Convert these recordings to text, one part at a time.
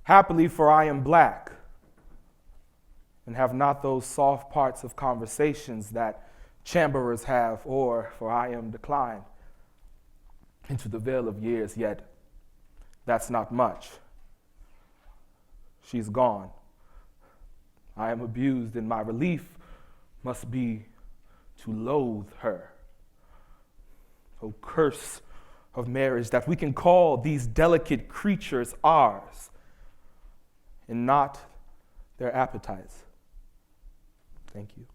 Happily, for I am black, and have not those soft parts of conversations that chamberers have, or for I am declined into the veil of years, yet that's not much. She's gone. I am abused, and my relief must be to loathe her. O curse of marriage, that we can call these delicate creatures ours, and not their appetites. Thank you.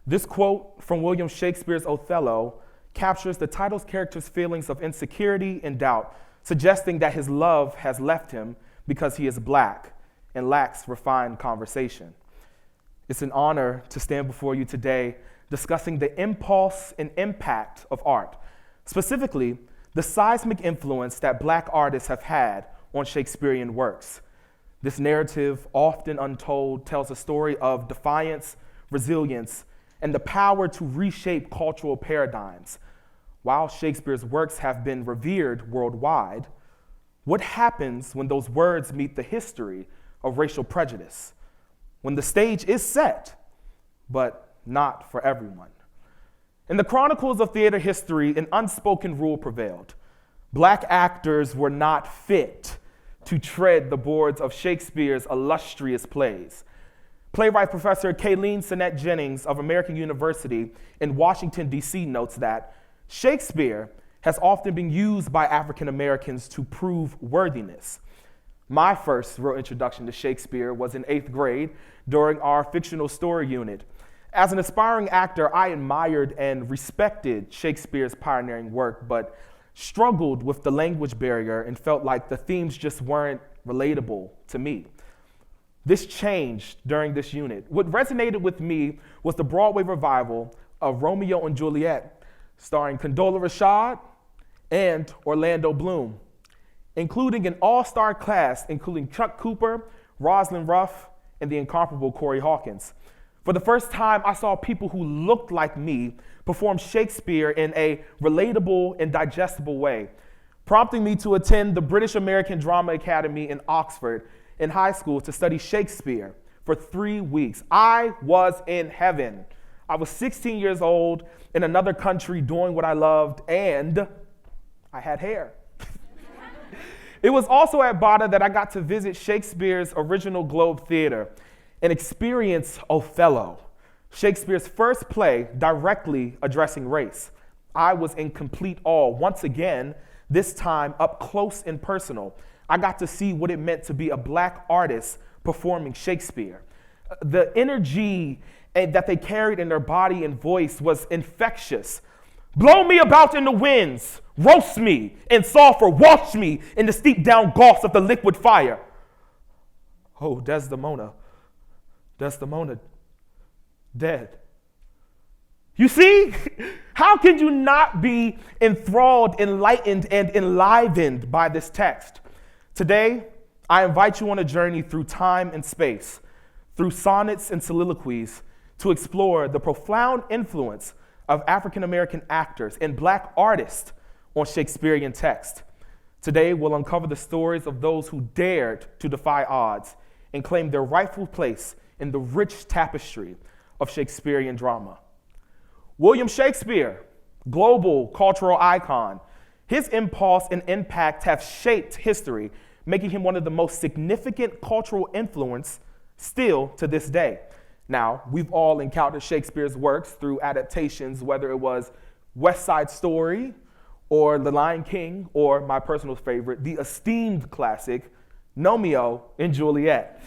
This quote from William Shakespeare's Othello captures the title's character's feelings of insecurity and doubt, suggesting that his love has left him because he is black and lacks refined conversation. It's an honor to stand before you today discussing the impulse and impact of art, specifically the seismic influence that black artists have had on Shakespearean works. This narrative, often untold, tells a story of defiance, resilience, and the power to reshape cultural paradigms. While Shakespeare's works have been revered worldwide, what happens when those words meet the history of racial prejudice? When the stage is set, but not for everyone. In the chronicles of theater history, an unspoken rule prevailed. Black actors were not fit to tread the boards of Shakespeare's illustrious plays. Playwright Professor Kayleen Sinnette Jennings of American University in Washington, D.C. notes that Shakespeare has often been used by African Americans to prove worthiness. My first real introduction to Shakespeare was in 8th grade during our fictional story unit. As an aspiring actor, I admired and respected Shakespeare's pioneering work, but struggled with the language barrier and felt like the themes just weren't relatable to me. This changed during this unit. What resonated with me was the Broadway revival of Romeo and Juliet, starring Condola Rashad and Orlando Bloom, including an all-star cast including Chuck Cooper, Rosalind Ruff, and the incomparable Corey Hawkins. For the first time, I saw people who looked like me perform Shakespeare in a relatable and digestible way, prompting me to attend the British American Drama Academy in Oxford in high school to study Shakespeare for 3 weeks. I was in heaven. I was 16 years old in another country doing what I loved, and I had hair. It was also at Bada that I got to visit Shakespeare's original Globe Theater and experience Othello, Shakespeare's first play directly addressing race. I was in complete awe. Once again, this time up close and personal, I got to see what it meant to be a black artist performing Shakespeare. The energy that they carried in their body and voice was infectious. Blow me about in the winds, roast me in sulfur, wash me in the steep down gulfs of the liquid fire. Oh, Desdemona, dead. You see, how can you not be enthralled, enlightened, and enlivened by this text? Today, I invite you on a journey through time and space, through sonnets and soliloquies, to explore the profound influence of African American actors and black artists on Shakespearean text. Today, we'll uncover the stories of those who dared to defy odds and claim their rightful place in the rich tapestry of Shakespearean drama. William Shakespeare, global cultural icon, his impulse and impact have shaped history, making him one of the most significant cultural influence still to this day. Now, we've all encountered Shakespeare's works through adaptations, whether it was West Side Story or The Lion King, or my personal favorite, the esteemed classic, Romeo and Juliet.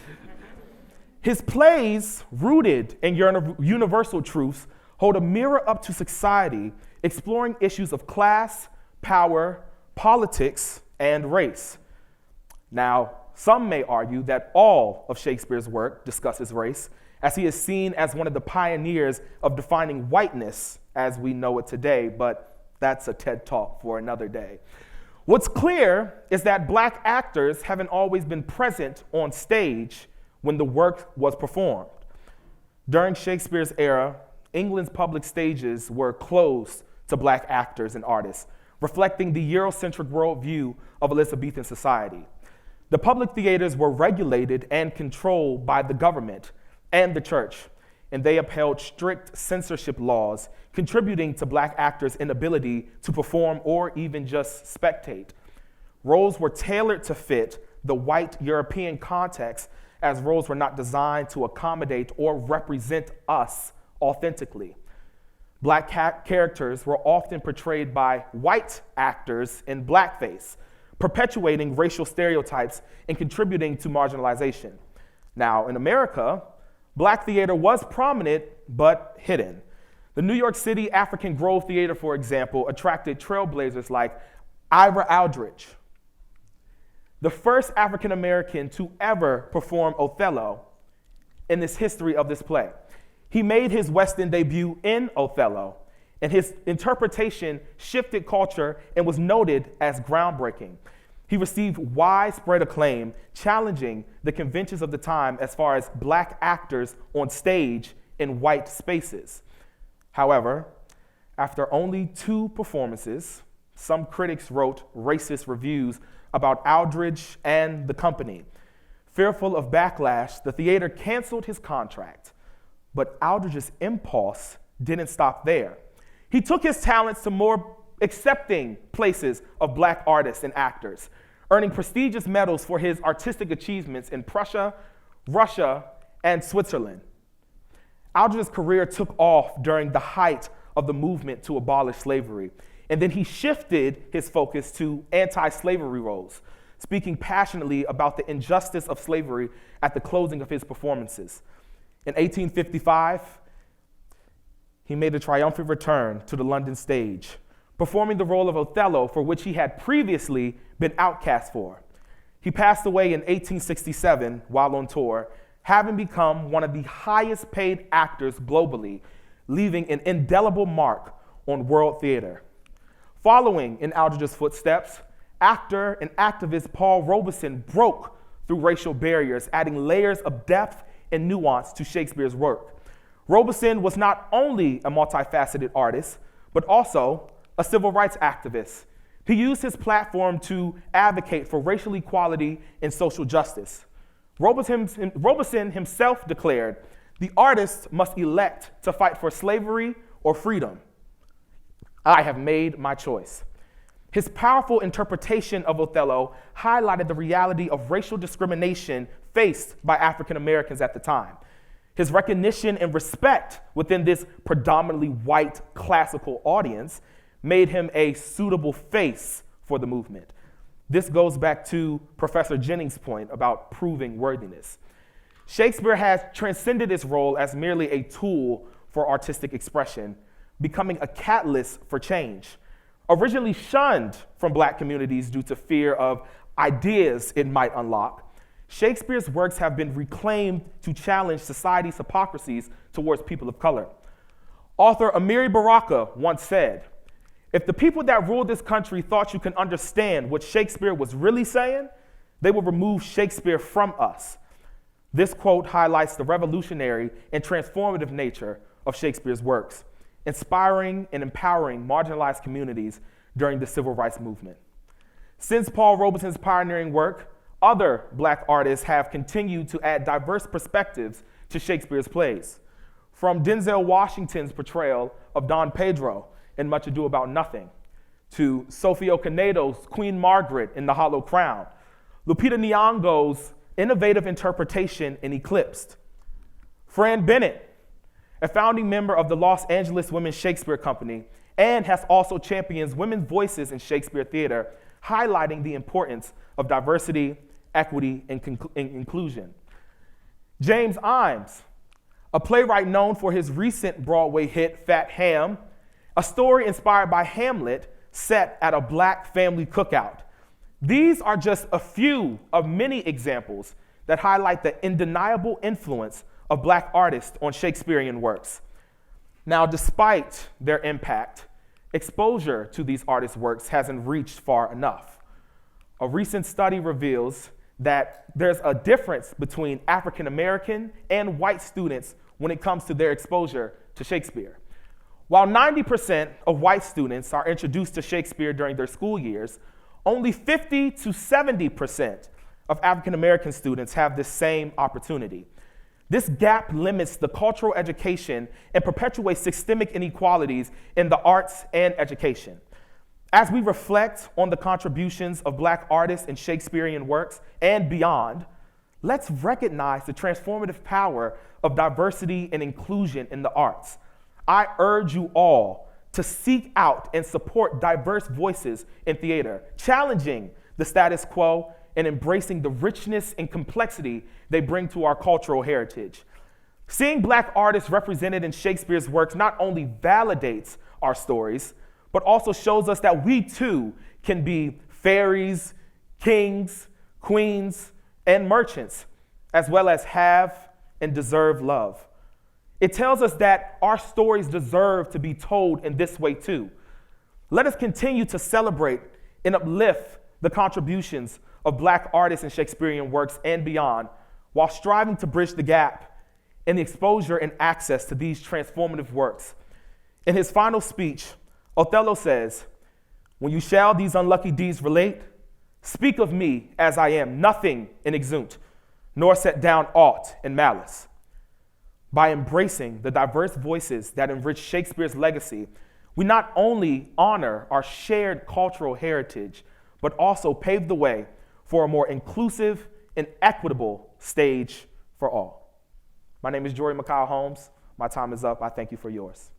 His plays, rooted in universal truths, hold a mirror up to society, exploring issues of class, power, politics, and race. Now, some may argue that all of Shakespeare's work discusses race, as he is seen as one of the pioneers of defining whiteness as we know it today, but that's a TED Talk for another day. What's clear is that black actors haven't always been present on stage when the work was performed. During Shakespeare's era, England's public stages were closed to black actors and artists, reflecting the Eurocentric worldview of Elizabethan society. The public theaters were regulated and controlled by the government and the church, and they upheld strict censorship laws, contributing to black actors' inability to perform or even just spectate. Roles were tailored to fit the white European context, as roles were not designed to accommodate or represent us authentically. Black characters were often portrayed by white actors in blackface, perpetuating racial stereotypes and contributing to marginalization. Now, in America, black theater was prominent but hidden. The New York City African Grove Theater, for example, attracted trailblazers like Ira Aldridge, the first African American to ever perform Othello in this history of this play. He made his West End debut in Othello, and his interpretation shifted culture and was noted as groundbreaking. He received widespread acclaim, challenging the conventions of the time as far as black actors on stage in white spaces. However, after only 2 performances, some critics wrote racist reviews about Aldridge and the company. Fearful of backlash, the theater canceled his contract. But Aldridge's impulse didn't stop there. He took his talents to more accepting places of black artists and actors, earning prestigious medals for his artistic achievements in Prussia, Russia, and Switzerland. Aldridge's career took off during the height of the movement to abolish slavery, and then he shifted his focus to anti-slavery roles, speaking passionately about the injustice of slavery at the closing of his performances. In 1855, he made a triumphant return to the London stage, performing the role of Othello, for which he had previously been outcast for. He passed away in 1867 while on tour, having become one of the highest paid actors globally, leaving an indelible mark on world theater. Following in Aldridge's footsteps, actor and activist Paul Robeson broke through racial barriers, adding layers of depth and nuance to Shakespeare's work. Robeson was not only a multifaceted artist, but also a civil rights activist. He used his platform to advocate for racial equality and social justice. Robeson himself declared, "The artist must elect to fight for slavery or freedom. I have made my choice." His powerful interpretation of Othello highlighted the reality of racial discrimination faced by African Americans at the time. His recognition and respect within this predominantly white classical audience made him a suitable face for the movement. This goes back to Professor Jennings' point about proving worthiness. Shakespeare has transcended his role as merely a tool for artistic expression, becoming a catalyst for change. Originally shunned from black communities due to fear of ideas it might unlock, Shakespeare's works have been reclaimed to challenge society's hypocrisies towards people of color. Author Amiri Baraka once said, "If the people that ruled this country thought you can understand what Shakespeare was really saying, they will remove Shakespeare from us." This quote highlights the revolutionary and transformative nature of Shakespeare's works, inspiring and empowering marginalized communities during the civil rights movement. Since Paul Robeson's pioneering work, other black artists have continued to add diverse perspectives to Shakespeare's plays. From Denzel Washington's portrayal of Don Pedro in Much Ado About Nothing, to Sofia Canedo's Queen Margaret in The Hollow Crown, Lupita Nyong'o's innovative interpretation in Eclipsed. Fran Bennett, a founding member of the Los Angeles Women's Shakespeare Company, and has also championed women's voices in Shakespeare theater, highlighting the importance of diversity, equity, and inclusion. James Imes, a playwright known for his recent Broadway hit Fat Ham, a story inspired by Hamlet set at a black family cookout. These are just a few of many examples that highlight the undeniable influence of black artists on Shakespearean works. Now, despite their impact, exposure to these artists' works hasn't reached far enough. A recent study reveals that there's a difference between African American and white students when it comes to their exposure to Shakespeare. While 90% of white students are introduced to Shakespeare during their school years, only 50 to 70% of African American students have this same opportunity. This gap limits the cultural education and perpetuates systemic inequalities in the arts and education. As we reflect on the contributions of Black artists in Shakespearean works and beyond, let's recognize the transformative power of diversity and inclusion in the arts. I urge you all to seek out and support diverse voices in theater, challenging the status quo and embracing the richness and complexity they bring to our cultural heritage. Seeing Black artists represented in Shakespeare's works not only validates our stories, but also shows us that we too can be fairies, kings, queens, and merchants, as well as have and deserve love. It tells us that our stories deserve to be told in this way too. Let us continue to celebrate and uplift the contributions of Black artists in Shakespearean works and beyond, while striving to bridge the gap in the exposure and access to these transformative works. In his final speech, Othello says, "When you shall these unlucky deeds relate, speak of me as I am, nothing in exunt, nor set down aught in malice." By embracing the diverse voices that enrich Shakespeare's legacy, we not only honor our shared cultural heritage, but also pave the way for a more inclusive and equitable stage for all. My name is Jory Holmes. My time is up. I thank you for yours.